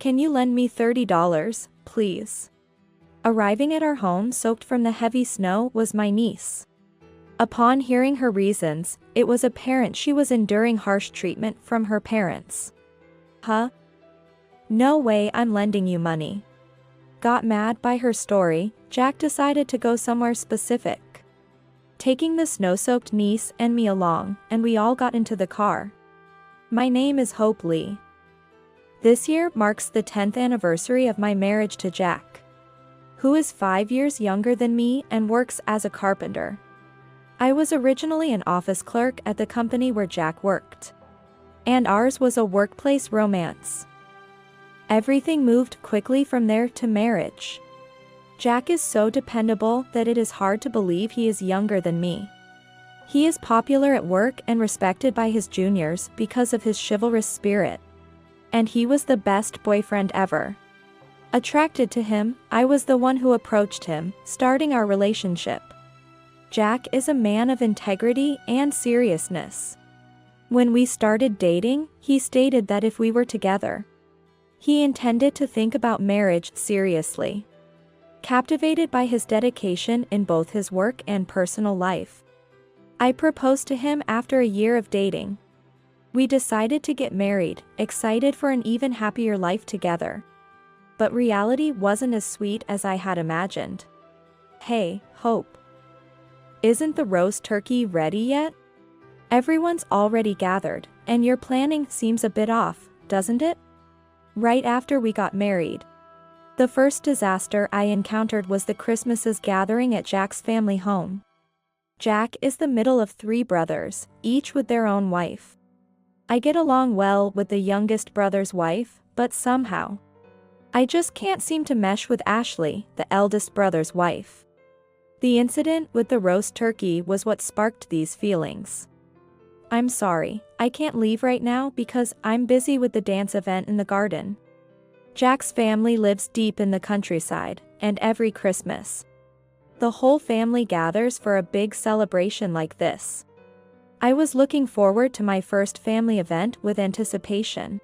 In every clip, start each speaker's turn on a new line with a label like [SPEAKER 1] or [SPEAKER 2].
[SPEAKER 1] Can you lend me $30, please? Arriving at our home soaked from the heavy snow was my niece. Upon hearing her reasons, it was apparent she was enduring harsh treatment from her parents. Huh? No way I'm lending you money. Got mad by her story, Jack decided to go somewhere specific. Taking the snow-soaked niece and me along, and we all got into the car. My name is Hope Lee. This year marks the 10th anniversary of my marriage to Jack, who is 5 years younger than me and works as a carpenter. I was originally an office clerk at the company where Jack worked, and ours was a workplace romance. Everything moved quickly from there to marriage. Jack is so dependable that it is hard to believe he is younger than me. He is popular at work and respected by his juniors because of his chivalrous spirit. And he was the best boyfriend ever. Attracted to him, I was the one who approached him, starting our relationship. Jack is a man of integrity and seriousness. When we started dating, he stated that if we were together, he intended to think about marriage seriously. Captivated by his dedication in both his work and personal life, I proposed to him after a year of dating. We decided to get married, excited for an even happier life together. But reality wasn't as sweet as I had imagined. Hey, Hope. Isn't the roast turkey ready yet? Everyone's already gathered, and your planning seems a bit off, doesn't it? Right after we got married, the first disaster I encountered was the Christmas's gathering at Jack's family home. Jack is the middle of 3 brothers, each with their own wife. I get along well with the youngest brother's wife, but somehow, I just can't seem to mesh with Ashley, the eldest brother's wife. The incident with the roast turkey was what sparked these feelings. I'm sorry, I can't leave right now because I'm busy with the dance event in the garden. Jack's family lives deep in the countryside, and every Christmas, the whole family gathers for a big celebration like this. I was looking forward to my first family event with anticipation.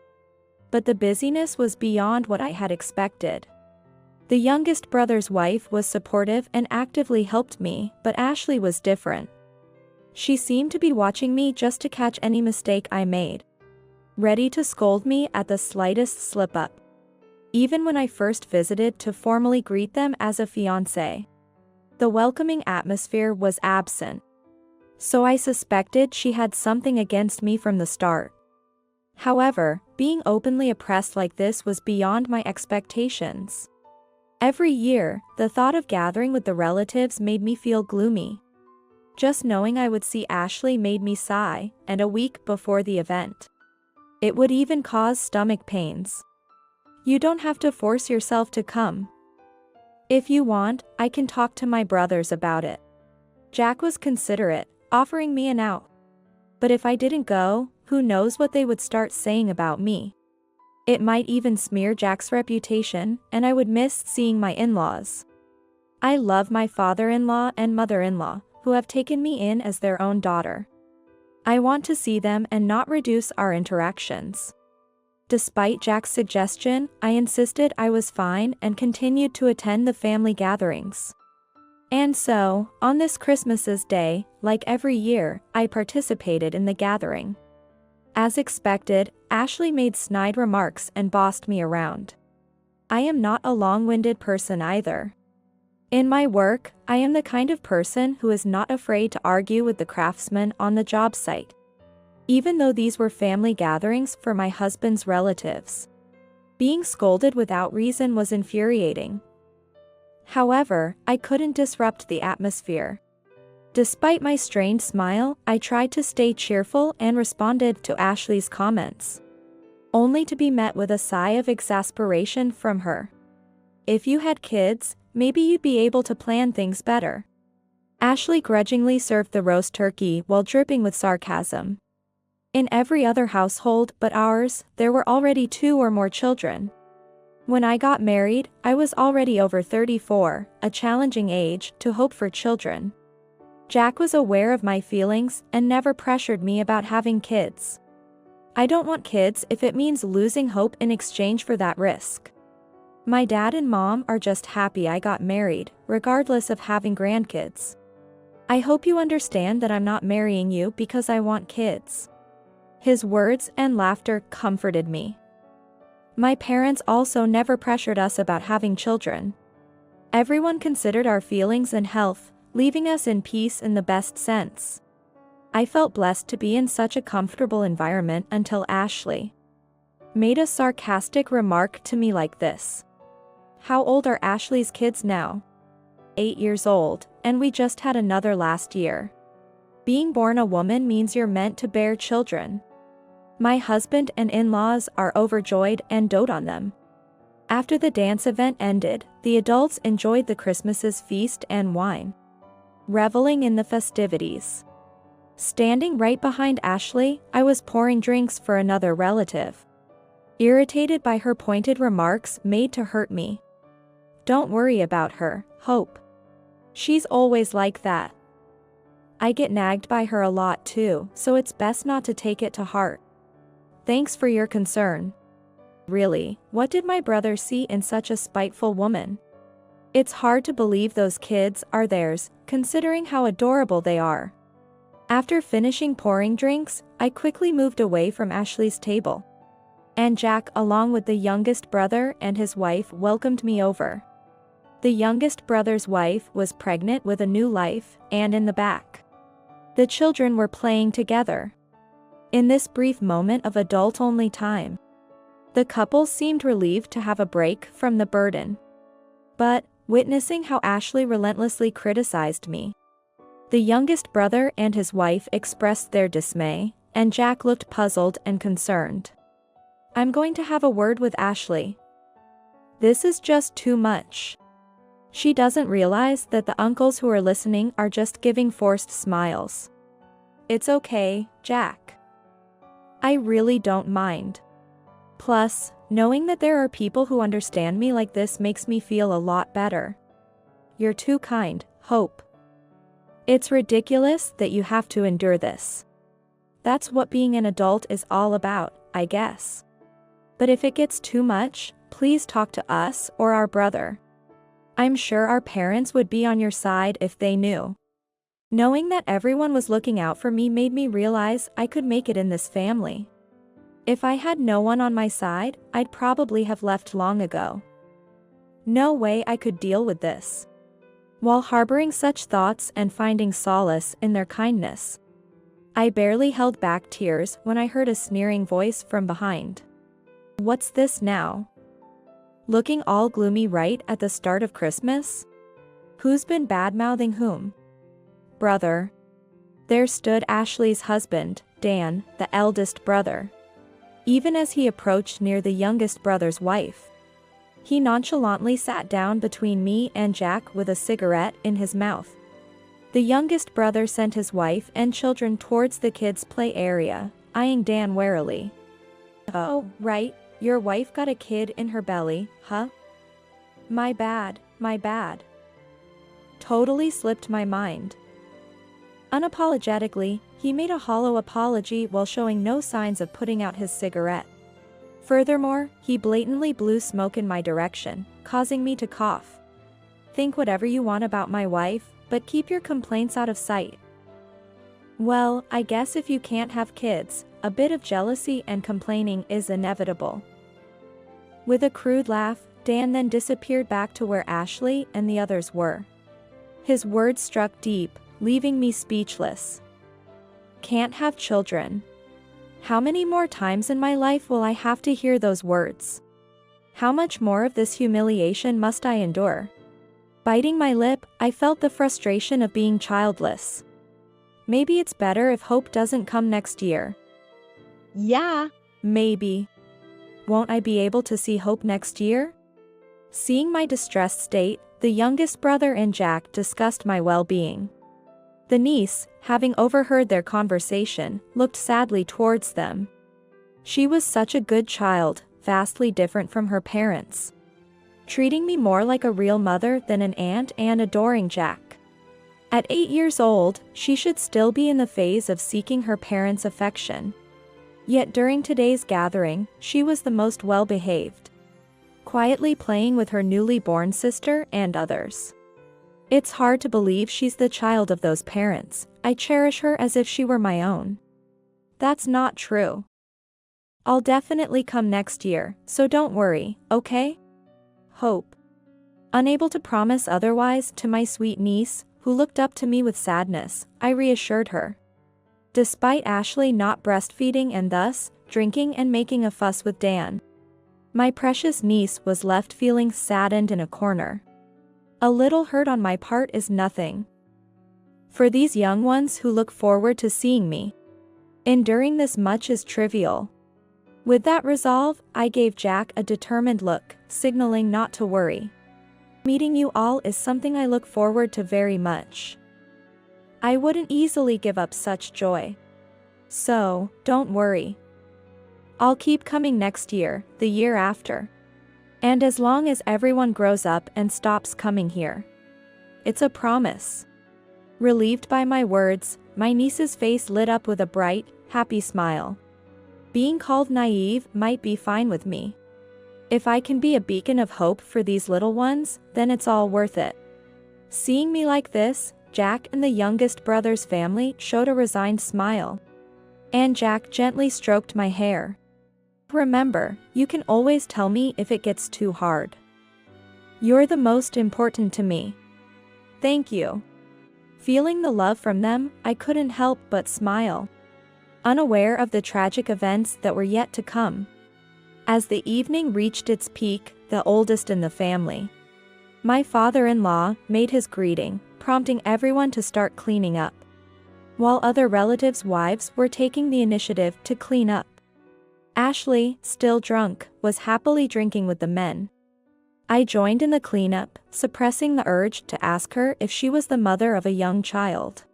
[SPEAKER 1] But the busyness was beyond what I had expected. The youngest brother's wife was supportive and actively helped me, but Ashley was different. She seemed to be watching me just to catch any mistake I made, ready to scold me at the slightest slip-up. Even when I first visited to formally greet them as a fiancé, the welcoming atmosphere was absent. So I suspected she had something against me from the start. However, being openly oppressed like this was beyond my expectations. Every year, the thought of gathering with the relatives made me feel gloomy. Just knowing I would see Ashley made me sigh, and a week before the event, it would even cause stomach pains. You don't have to force yourself to come. If you want, I can talk to my brothers about it. Jack was considerate, offering me an out. But if I didn't go, who knows what they would start saying about me. It might even smear Jack's reputation, and I would miss seeing my in-laws. I love my father-in-law and mother-in-law, who have taken me in as their own daughter. I want to see them and not reduce our interactions. Despite Jack's suggestion, I insisted I was fine and continued to attend the family gatherings. And so, on this Christmas's day, like every year, I participated in the gathering. As expected, Ashley made snide remarks and bossed me around. I am not a long-winded person either. In my work, I am the kind of person who is not afraid to argue with the craftsmen on the job site. Even though these were family gatherings for my husband's relatives, being scolded without reason was infuriating. However, I couldn't disrupt the atmosphere. Despite my strained smile, I tried to stay cheerful and responded to Ashley's comments, only to be met with a sigh of exasperation from her. If you had kids, maybe you'd be able to plan things better. Ashley grudgingly served the roast turkey while dripping with sarcasm. In every other household but ours, there were already 2 or more children. When I got married, I was already over 34, a challenging age to hope for children. Jack was aware of my feelings and never pressured me about having kids. I don't want kids if it means losing hope in exchange for that risk. My dad and mom are just happy I got married, regardless of having grandkids. I hope you understand that I'm not marrying you because I want kids." His words and laughter comforted me. My parents also never pressured us about having children. Everyone considered our feelings and health, leaving us in peace in the best sense. I felt blessed to be in such a comfortable environment until Ashley made a sarcastic remark to me like this. "How old are Ashley's kids now?" 8 years old, and we just had another last year. Being born a woman means you're meant to bear children. My husband and in-laws are overjoyed and dote on them. After the dance event ended, the adults enjoyed the Christmas's feast and wine, reveling in the festivities. Standing right behind Ashley, I was pouring drinks for another relative, irritated by her pointed remarks made to hurt me. "Don't worry about her, Hope. She's always like that. I get nagged by her a lot too, so it's best not to take it to heart. Thanks for your concern." Really, what did my brother see in such a spiteful woman? It's hard to believe those kids are theirs, considering how adorable they are. After finishing pouring drinks, I quickly moved away from Ashley's table. And Jack, along with the youngest brother and his wife, welcomed me over. The youngest brother's wife was pregnant with a new life, and in the back, the children were playing together. In this brief moment of adult-only time, the couple seemed relieved to have a break from the burden. But, witnessing how Ashley relentlessly criticized me, the youngest brother and his wife expressed their dismay, and Jack looked puzzled and concerned. "I'm going to have a word with Ashley. This is just too much." She doesn't realize that the uncles who are listening are just giving forced smiles. "It's okay, Jack. I really don't mind. Plus, knowing that there are people who understand me like this makes me feel a lot better. You're too kind, Hope. It's ridiculous that you have to endure this. That's what being an adult is all about, I guess. But if it gets too much, please talk to us or our brother. I'm sure our parents would be on your side if they knew." Knowing that everyone was looking out for me made me realize I could make it in this family. If I had no one on my side, I'd probably have left long ago. No way I could deal with this. While harboring such thoughts and finding solace in their kindness, I barely held back tears when I heard a sneering voice from behind. "What's this now? Looking all gloomy right at the start of Christmas? Who's been bad-mouthing whom?" "Brother." There stood Ashley's husband, Dan, the eldest brother. Even as he approached near the youngest brother's wife, he nonchalantly sat down between me and Jack with a cigarette in his mouth. The youngest brother sent his wife and children towards the kids' play area, eyeing Dan warily. "Oh, right, your wife got a kid in her belly, huh? My bad, my bad. Totally slipped my mind." Unapologetically, he made a hollow apology while showing no signs of putting out his cigarette. Furthermore, he blatantly blew smoke in my direction, causing me to cough. "Think whatever you want about my wife, but keep your complaints out of sight." Well, I guess if you can't have kids, a bit of jealousy and complaining is inevitable. With a crude laugh, Dan then disappeared back to where Ashley and the others were. His words struck deep, leaving me speechless. Can't have children. How many more times in my life will I have to hear those words? How much more of this humiliation must I endure? Biting my lip, I felt the frustration of being childless. Maybe it's better if Hope doesn't come next year. Yeah, maybe. Won't I be able to see Hope next year? Seeing my distressed state, the youngest brother and Jack discussed my well-being. The niece, having overheard their conversation, looked sadly towards them. She was such a good child, vastly different from her parents, treating me more like a real mother than an aunt and adoring Jack. At 8 years old, she should still be in the phase of seeking her parents' affection. Yet during today's gathering, she was the most well-behaved, quietly playing with her newly born sister and others. It's hard to believe she's the child of those parents. I cherish her as if she were my own. That's not true. I'll definitely come next year, so don't worry, okay? Hope. Unable to promise otherwise to my sweet niece, who looked up to me with sadness, I reassured her. Despite Ashley not breastfeeding and thus, drinking and making a fuss with Dan, my precious niece was left feeling saddened in a corner. A little hurt on my part is nothing. For these young ones who look forward to seeing me, enduring this much is trivial. With that resolve, I gave Jack a determined look, signaling not to worry. Meeting you all is something I look forward to very much. I wouldn't easily give up such joy. So, don't worry. I'll keep coming next year, the year after. And as long as everyone grows up and stops coming here. It's a promise. Relieved by my words, my niece's face lit up with a bright, happy smile. Being called naive might be fine with me. If I can be a beacon of hope for these little ones, then it's all worth it. Seeing me like this, Jack and the youngest brother's family showed a resigned smile. And Jack gently stroked my hair. Remember, you can always tell me if it gets too hard. You're the most important to me. Thank you. Feeling the love from them, I couldn't help but smile, unaware of the tragic events that were yet to come. As the evening reached its peak, the oldest in the family, my father-in-law, made his greeting, prompting everyone to start cleaning up, while other relatives' wives were taking the initiative to clean up. Ashley, still drunk, was happily drinking with the men. I joined in the cleanup, suppressing the urge to ask her if she was the mother of a young child.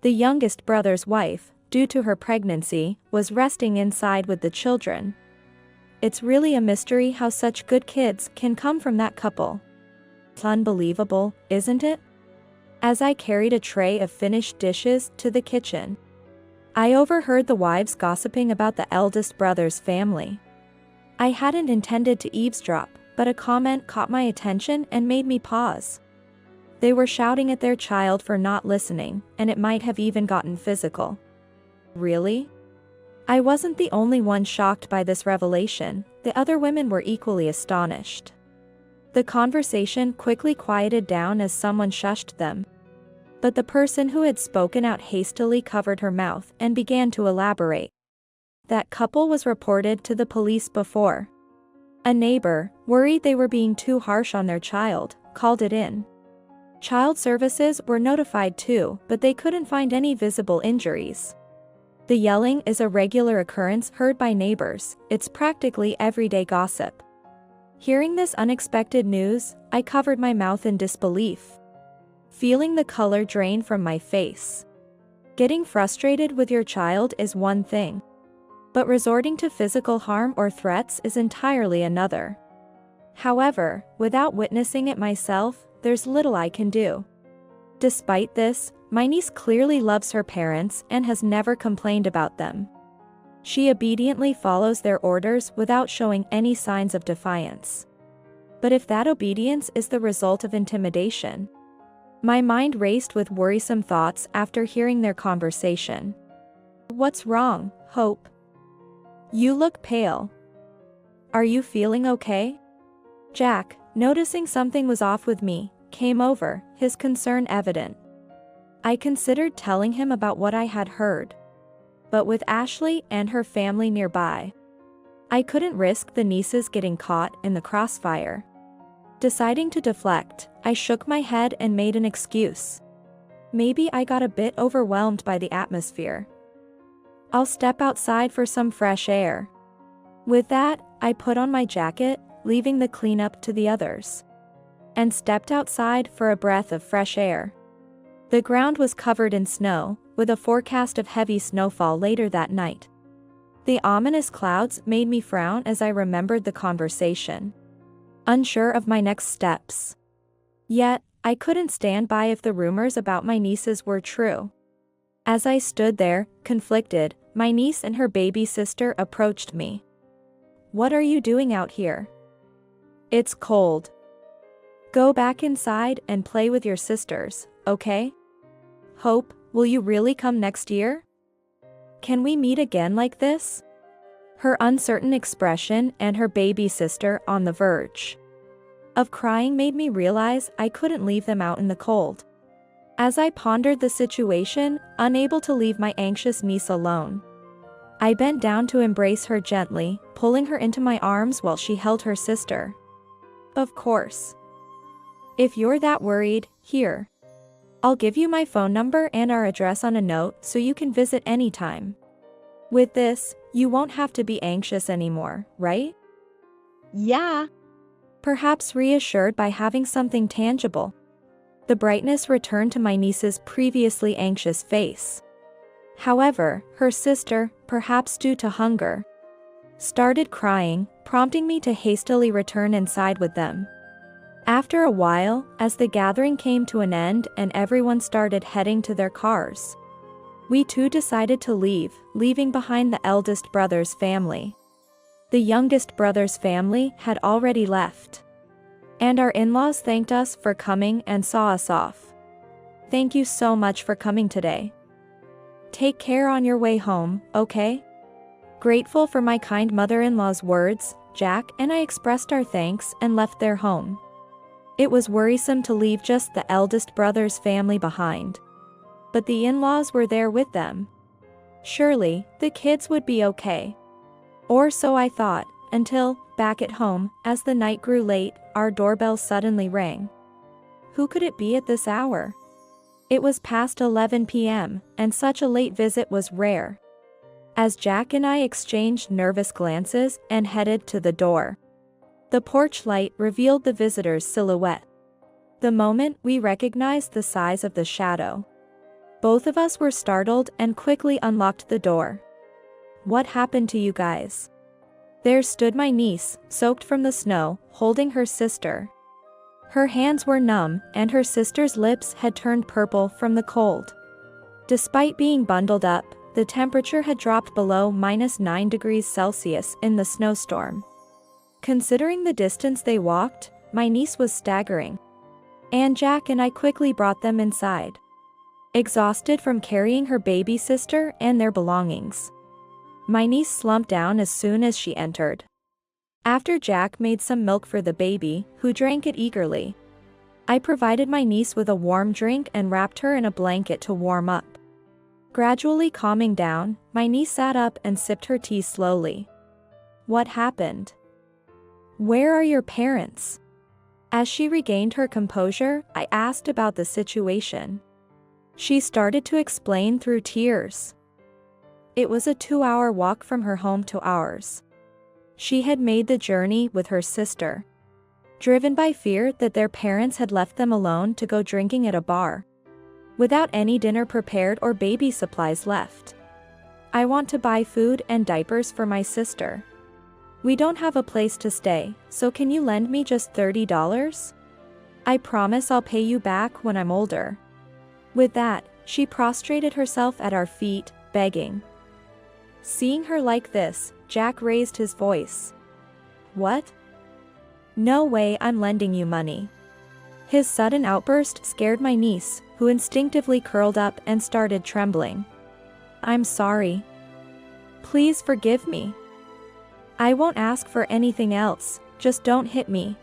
[SPEAKER 1] The youngest brother's wife, due to her pregnancy, was resting inside with the children. It's really a mystery how such good kids can come from that couple. It's unbelievable, isn't it? As I carried a tray of finished dishes to the kitchen, I overheard the wives gossiping about the eldest brother's family. I hadn't intended to eavesdrop, but a comment caught my attention and made me pause. They were shouting at their child for not listening, and it might have even gotten physical. Really? I wasn't the only one shocked by this revelation. The other women were equally astonished. The conversation quickly quieted down as someone shushed them. But the person who had spoken out hastily covered her mouth and began to elaborate. That couple was reported to the police before. A neighbor, worried they were being too harsh on their child, called it in. Child services were notified too, but they couldn't find any visible injuries. The yelling is a regular occurrence heard by neighbors. It's practically everyday gossip. Hearing this unexpected news, I covered my mouth in disbelief, feeling the color drain from my face. Getting frustrated with your child is one thing, but resorting to physical harm or threats is entirely another. However, without witnessing it myself, there's little I can do. Despite this, my niece clearly loves her parents and has never complained about them. She obediently follows their orders without showing any signs of defiance. But if that obedience is the result of intimidation, my mind raced with worrisome thoughts after hearing their conversation. What's wrong, Hope? You look pale. Are you feeling okay? Jack, noticing something was off with me, came over, his concern evident. I considered telling him about what I had heard, but with Ashley and her family nearby, I couldn't risk the nieces getting caught in the crossfire. Deciding to deflect, I shook my head and made an excuse. Maybe I got a bit overwhelmed by the atmosphere. I'll step outside for some fresh air. With that, I put on my jacket, leaving the cleanup to the others, and stepped outside for a breath of fresh air. The ground was covered in snow, with a forecast of heavy snowfall later that night. The ominous clouds made me frown as I remembered the conversation, unsure of my next steps. Yet, I couldn't stand by if the rumors about my nieces were true. As I stood there, conflicted, my niece and her baby sister approached me. "What are you doing out here? It's cold. Go back inside and play with your sisters, okay? Hope, will you really come next year? Can we meet again like this?" Her uncertain expression and her baby sister on the verge of crying made me realize I couldn't leave them out in the cold. As I pondered the situation, unable to leave my anxious niece alone, I bent down to embrace her gently, pulling her into my arms while she held her sister. "Of course. If you're that worried, here. I'll give you my phone number and our address on a note so you can visit anytime. With this, you won't have to be anxious anymore, right?"
[SPEAKER 2] Yeah.
[SPEAKER 1] Perhaps reassured by having something tangible. The brightness returned to my niece's previously anxious face. However, her sister, perhaps due to hunger, started crying, prompting me to hastily return inside with them. After a while, as the gathering came to an end and everyone started heading to their cars, we too decided to leave, leaving behind the eldest brother's family. The youngest brother's family had already left, and our in-laws thanked us for coming and saw us off. "Thank you so much for coming today. Take care on your way home, okay?" Grateful for my kind mother-in-law's words, Jack and I expressed our thanks and left their home. It was worrisome to leave just the eldest brother's family behind, but the in-laws were there with them. Surely, the kids would be okay. Or so I thought, until, back at home, as the night grew late, our doorbell suddenly rang. Who could it be at this hour? It was past 11 p.m., and such a late visit was rare. As Jack and I exchanged nervous glances and headed to the door, the porch light revealed the visitor's silhouette. The moment we recognized the size of the shadow, both of us were startled and quickly unlocked the door. "What happened to you guys?" There stood my niece, soaked from the snow, holding her sister. Her hands were numb, and her sister's lips had turned purple from the cold. Despite being bundled up, the temperature had dropped below -9 degrees Celsius in the snowstorm. Considering the distance they walked, my niece was staggering. And Jack and I quickly brought them inside, exhausted from carrying her baby sister and their belongings. My niece slumped down as soon as she entered. After Jack made some milk for the baby, who drank it eagerly, I provided my niece with a warm drink and wrapped her in a blanket to warm up. Gradually calming down, my niece sat up and sipped her tea slowly. "What happened? Where are your parents?" As she regained her composure, I asked about the situation. She started to explain through tears. It was a 2-hour walk from her home to ours. She had made the journey with her sister, driven by fear that their parents had left them alone to go drinking at a bar, without any dinner prepared or baby supplies left. "I want to buy food and diapers for my sister. We don't have a place to stay, so can you lend me just $30? I promise I'll pay you back when I'm older." With that, she prostrated herself at our feet, begging. Seeing her like this, Jack raised his voice. "What? No way I'm lending you money." His sudden outburst scared my niece, who instinctively curled up and started trembling. "I'm sorry. Please forgive me. I won't ask for anything else, just don't hit me."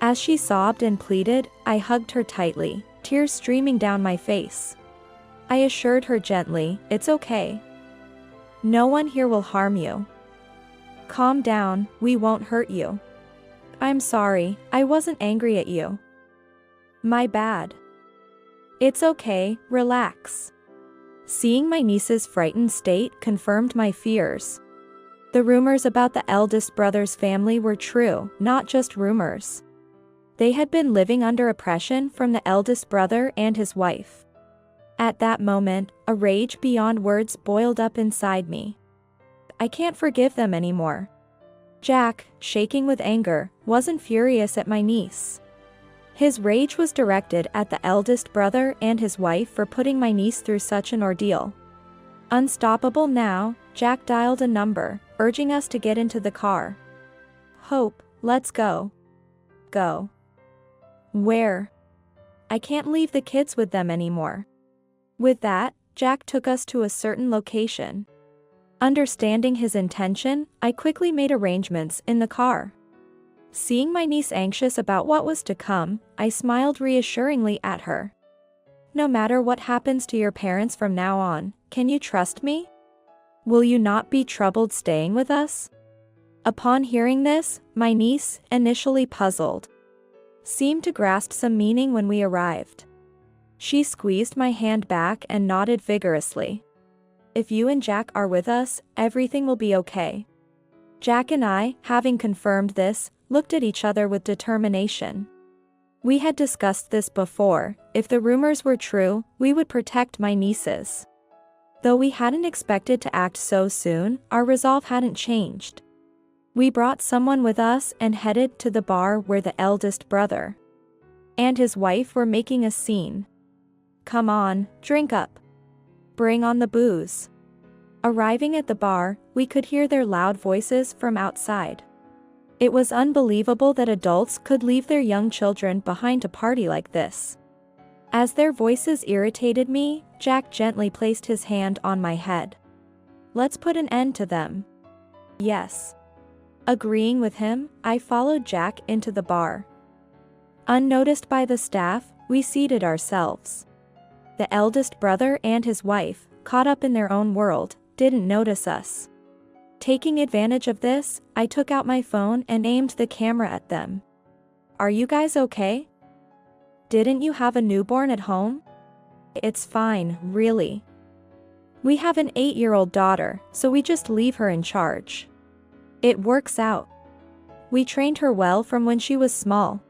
[SPEAKER 1] As she sobbed and pleaded, I hugged her tightly, tears streaming down my face. I assured her gently, "It's okay. No one here will harm you. Calm down, we won't hurt you. I'm sorry, I wasn't angry at you. My bad. It's okay, relax." Seeing my niece's frightened state confirmed my fears. The rumors about the eldest brother's family were true, not just rumors. They had been living under oppression from the eldest brother and his wife. At that moment, a rage beyond words boiled up inside me. I can't forgive them anymore. Jack, shaking with anger, wasn't furious at my niece. His rage was directed at the eldest brother and his wife for putting my niece through such an ordeal. Unstoppable now, Jack dialed a number, urging us to get into the car. Hope, let's go. Go. Where? I can't leave the kids with them anymore. With that, Jack took us to a certain location. Understanding his intention, I quickly made arrangements in the car. Seeing my niece anxious about what was to come, I smiled reassuringly at her. No matter what happens to your parents from now on, can you trust me? Will you not be troubled staying with us? Upon hearing this, my niece, initially puzzled, seemed to grasp some meaning when we arrived. She squeezed my hand back and nodded vigorously. If you and Jack are with us, everything will be okay. Jack and I, having confirmed this, looked at each other with determination. We had discussed this before. If the rumors were true, we would protect my nieces. Though we hadn't expected to act so soon, our resolve hadn't changed. We brought someone with us and headed to the bar where the eldest brother and his wife were making a scene. Come on, drink up. Bring on the booze. Arriving at the bar, we could hear their loud voices from outside. It was unbelievable that adults could leave their young children behind to party like this. As their voices irritated me, Jack gently placed his hand on my head. Let's put an end to them. Yes. Agreeing with him, I followed Jack into the bar. Unnoticed by the staff, we seated ourselves. The eldest brother and his wife, caught up in their own world, didn't notice us. Taking advantage of this, I took out my phone and aimed the camera at them. Are you guys okay? Didn't you have a newborn at home? It's fine, really. We have an 8-year-old daughter, so we just leave her in charge. It works out. We trained her well from when she was small.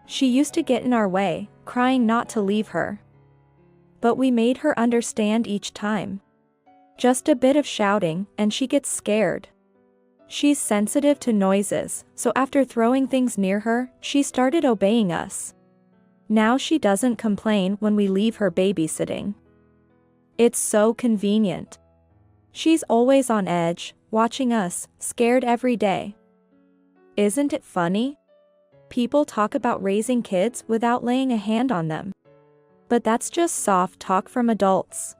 [SPEAKER 1] She used to get in our way, crying not to leave her. But we made her understand each time. Just a bit of shouting, and she gets scared. She's sensitive to noises, so after throwing things near her, she started obeying us. Now she doesn't complain when we leave her babysitting. It's so convenient. She's always on edge, watching us, scared every day. Isn't it funny? People talk about raising kids without laying a hand on them. But that's just soft talk from adults.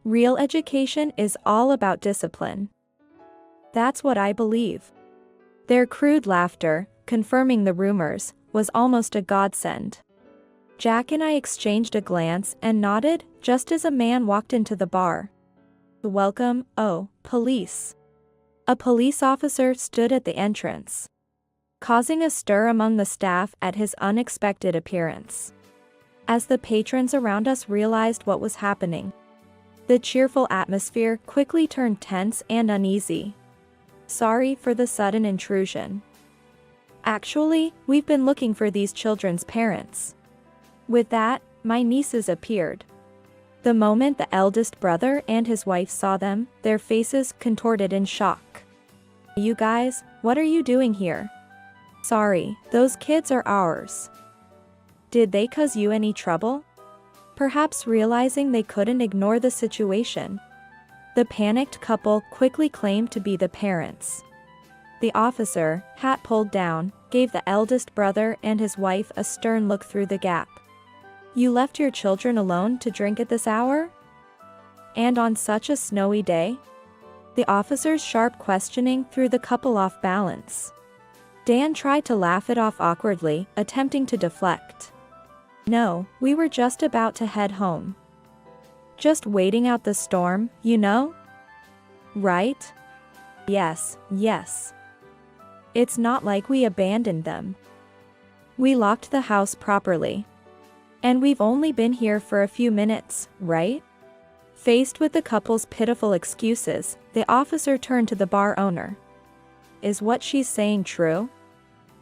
[SPEAKER 1] Real education is all about discipline. That's what I believe. Their crude laughter, confirming the rumors, was almost a godsend. Jack and I exchanged a glance and nodded just as a man walked into the bar. Welcome, oh, police. A police officer stood at the entrance, causing a stir among the staff at his unexpected appearance. As the patrons around us realized what was happening, the cheerful atmosphere quickly turned tense and uneasy. Sorry for the sudden intrusion. Actually, we've been looking for these children's parents. With that, my nieces appeared. The moment the eldest brother and his wife saw them, their faces contorted in shock. You guys, what are you doing here? Sorry, those kids are ours. Did they cause you any trouble? Perhaps realizing they couldn't ignore the situation, the panicked couple quickly claimed to be the parents. The officer, hat pulled down, gave the eldest brother and his wife a stern look through the gap. You left your children alone to drink at this hour? And on such a snowy day? The officer's sharp questioning threw the couple off balance. Dan tried to laugh it off awkwardly, attempting to deflect. No, we were just about to head home. Just waiting out the storm, you know? Right? Yes, yes. It's not like we abandoned them. We locked the house properly. And we've only been here for a few minutes, right? Faced with the couple's pitiful excuses, the officer turned to the bar owner. Is what she's saying true?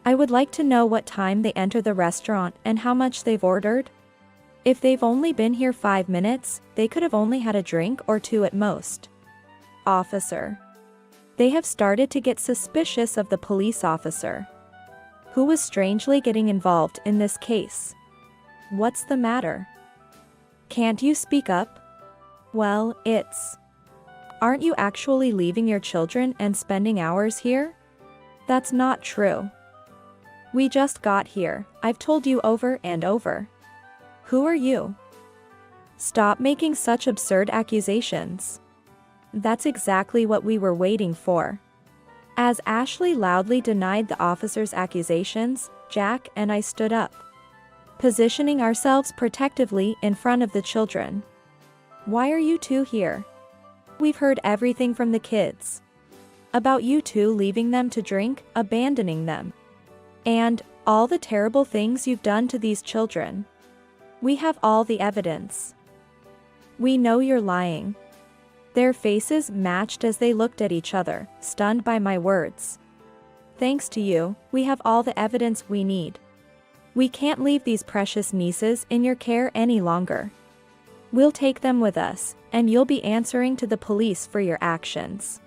[SPEAKER 1] I would like to know what time they enter the restaurant and how much they've ordered. If they've only been here 5 minutes, they could have only had a drink or 2 at most. Officer. They have started to get suspicious of the police officer, who was strangely getting involved in this case. What's the matter? Can't you speak up? Well, Aren't you actually leaving your children and spending hours here? That's not true. We just got here, I've told you over and over. Who are you? Stop making such absurd accusations. That's exactly what we were waiting for. As Ashley loudly denied the officer's accusations, Jack and I stood up, positioning ourselves protectively in front of the children. Why are you two here? We've heard everything from the kids. About you two leaving them to drink, abandoning them. And all the terrible things you've done to these children. We have all the evidence. We know you're lying. Their faces matched as they looked at each other, stunned by my words. Thanks to you, we have all the evidence we need. We can't leave these precious nieces in your care any longer. We'll take them with us, and you'll be answering to the police for your actions.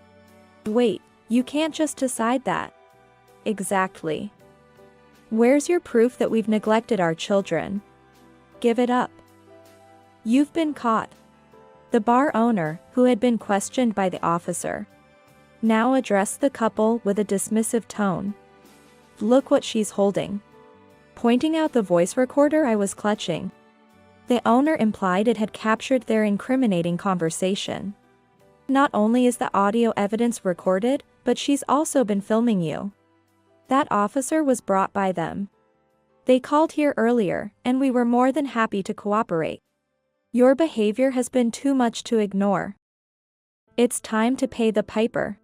[SPEAKER 1] Wait, you can't just decide that. Exactly. Where's your proof that we've neglected our children? Give it up. You've been caught. The bar owner, who had been questioned by the officer, now addressed the couple with a dismissive tone. Look what she's holding. Pointing out the voice recorder I was clutching. The owner implied it had captured their incriminating conversation. Not only is the audio evidence recorded, but she's also been filming you. That officer was brought by them. They called here earlier, and we were more than happy to cooperate. Your behavior has been too much to ignore. It's time to pay the piper.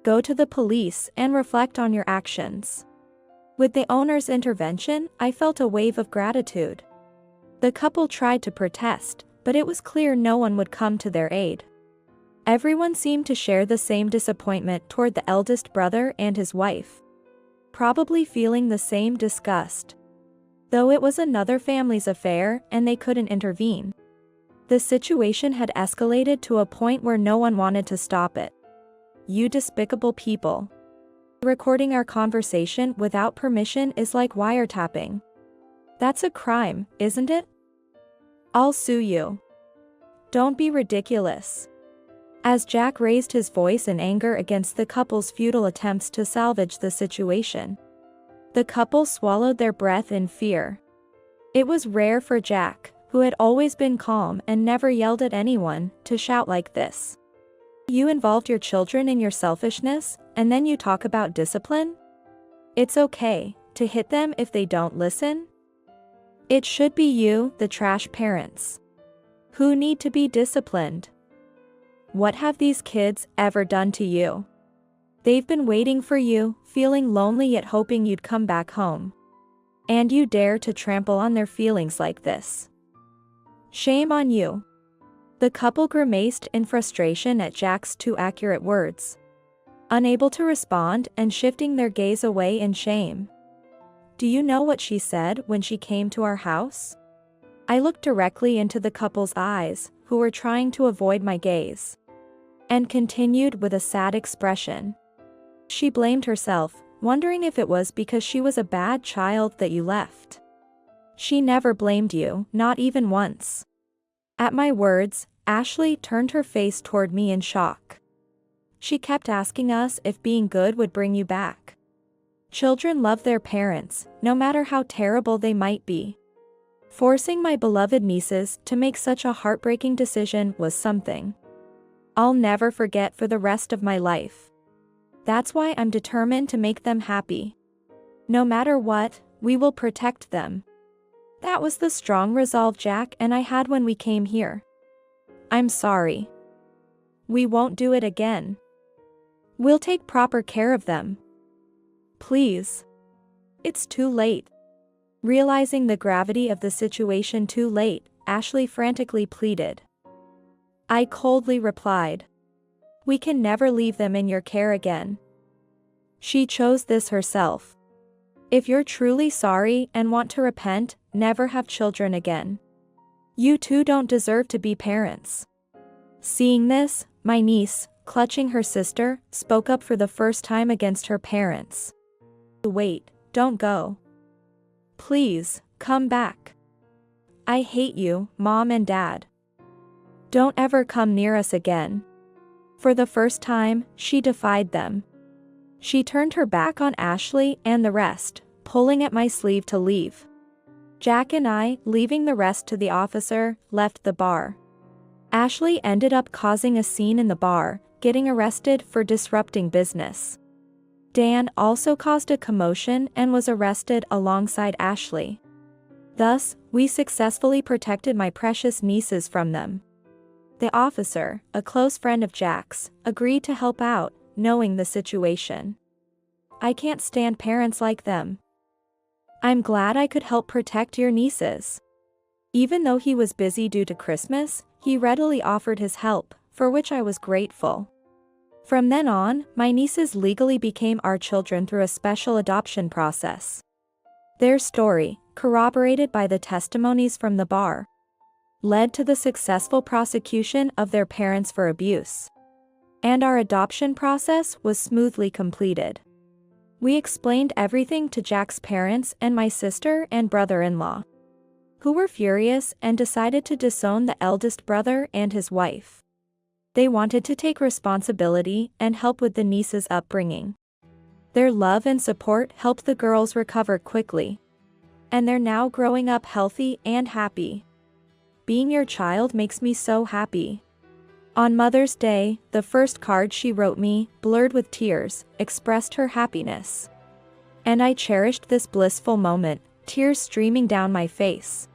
[SPEAKER 1] Go to the police and reflect on your actions. With the owner's intervention, I felt a wave of gratitude. The couple tried to protest, but it was clear no one would come to their aid. Everyone seemed to share the same disappointment toward the eldest brother and his wife, probably feeling the same disgust. Though it was another family's affair and they couldn't intervene. The situation had escalated to a point where no one wanted to stop it. You despicable people. Recording our conversation without permission is like wiretapping. That's a crime, isn't it? I'll sue you. Don't be ridiculous. As Jack raised his voice in anger against the couple's futile attempts to salvage the situation, the couple swallowed their breath in fear. It was rare for Jack, who had always been calm and never yelled at anyone, to shout like this. You involved your children in your selfishness, and then you talk about discipline? It's okay to hit them if they don't listen? It should be you, the trash parents, who need to be disciplined. What have these kids ever done to you? They've been waiting for you, feeling lonely yet hoping you'd come back home. And you dare to trample on their feelings like this. Shame on you. The couple grimaced in frustration at Jack's too accurate words, unable to respond and shifting their gaze away in shame. Do you know what she said when she came to our house? I looked directly into the couple's eyes, who were trying to avoid my gaze, and continued with a sad expression. She blamed herself, wondering if it was because she was a bad child that you left. She never blamed you, not even once. At my words, Ashley turned her face toward me in shock. She kept asking us if being good would bring you back. Children love their parents, no matter how terrible they might be. Forcing my beloved nieces to make such a heartbreaking decision was something I'll never forget for the rest of my life. That's why I'm determined to make them happy. No matter what, we will protect them. That was the strong resolve Jack and I had when we came here. I'm sorry. We won't do it again. We'll take proper care of them. Please. It's too late. Realizing the gravity of the situation too late, Ashley frantically pleaded. I coldly replied. We can never leave them in your care again. She chose this herself. If you're truly sorry and want to repent, never have children again. You two don't deserve to be parents. Seeing this, my niece, clutching her sister, spoke up for the first time against her parents. Wait, don't go. Please, come back. I hate you, Mom and Dad. Don't ever come near us again. For the first time, she defied them. She turned her back on Ashley and the rest, pulling at my sleeve to leave. Jack and I, leaving the rest to the officer, left the bar. Ashley ended up causing a scene in the bar, getting arrested for disrupting business. Dan also caused a commotion and was arrested alongside Ashley. Thus, we successfully protected my precious nieces from them. The officer, a close friend of Jack's, agreed to help out, knowing the situation. I can't stand parents like them. I'm glad I could help protect your nieces. Even though he was busy due to Christmas, he readily offered his help, for which I was grateful. From then on, my nieces legally became our children through a special adoption process. Their story, corroborated by the testimonies from the bar, led to the successful prosecution of their parents for abuse. And our adoption process was smoothly completed. We explained everything to Jack's parents and my sister and brother-in-law, who were furious and decided to disown the eldest brother and his wife. They wanted to take responsibility and help with the niece's upbringing. Their love and support helped the girls recover quickly. And they're now growing up healthy and happy. Being your child makes me so happy. On Mother's Day, the first card she wrote me, blurred with tears, expressed her happiness. And I cherished this blissful moment, tears streaming down my face.